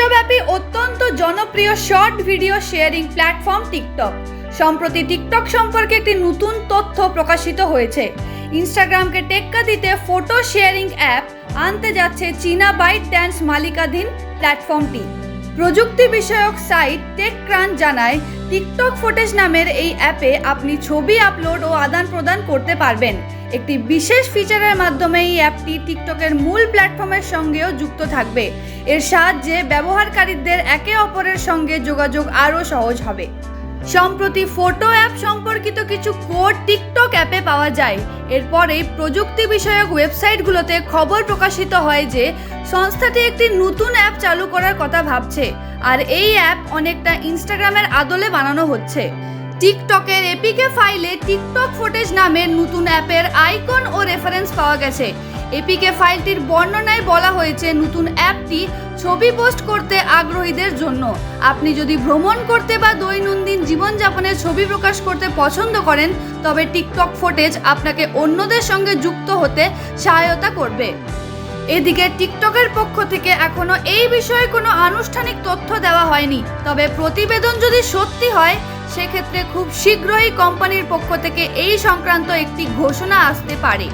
বিশ্বব্যাপী অত্যন্ত জনপ্রিয় short video sharing platform TikTok. সম্প্রতি টিকটক সম্পর্কে একটি নতুন তথ্য প্রকাশিত হয়েছে। ইনস্টাগ্রামকে টেক্কা দিতে ফটো শেয়ারিং অ্যাপ আনতে যাচ্ছে চীনা বাইট ড্যান্স মালিকাধীন প্ল্যাটফর্মটি। প্রযুক্তি বিষয়ক সাইট টেকক্রাঞ্চ জানায়, টিকটক ফুটেজ নামের এই অ্যাপে আপনি ছবি আপলোড ও আদান প্রদান করতে পারবেন। একটি বিশেষ ফিচারের মাধ্যমে এই অ্যাপটি টিকটকের মূল প্ল্যাটফর্মের সঙ্গেও যুক্ত থাকবে। এর সাহায্যে ব্যবহারকারীদের একে অপরের সঙ্গে যোগাযোগ আরও সহজ হবে। সম্প্রতি ফটো অ্যাপ সম্পর্কিত কিছু কোড টিকটক অ্যাপে পাওয়া যায়। এরপরেই প্রযুক্তি বিষয়ক ওয়েবসাইটগুলোতে খবর প্রকাশিত হয় যে সংস্থাটি একটি নতুন অ্যাপ চালু করার কথা ভাবছে, আর এই অ্যাপ অনেকটা ইনস্টাগ্রামের আদলে বানানো হচ্ছে। টিকটকের এপিকে ফাইলে টিকটক ফুটেজ নামের নতুন অ্যাপের আইকন ও রেফারেন্স পাওয়া গেছে। এপিকে ফাইলটির বর্ণনায় বলা হয়েছে, নতুন অ্যাপটি ছবি পোস্ট করতে আগ্রহীদের জন্য। আপনি যদি ভ্রমণ করতে বা দৈনন্দিন জীবনযাপনের ছবি প্রকাশ করতে পছন্দ করেন, তবে টিকটক ফুটেজ আপনাকে অন্যদের সঙ্গে যুক্ত হতে সহায়তা করবে। এদিকে টিকটকের পক্ষ থেকে এখনো এই বিষয়ে কোনো আনুষ্ঠানিক তথ্য দেওয়া হয়নি, তবে প্রতিবেদন যদি সত্যি হয় সেক্ষেত্রে খুব শীঘ্রই কোম্পানির পক্ষ থেকে এই সংক্রান্ত একটি ঘোষণা আসতে পারে।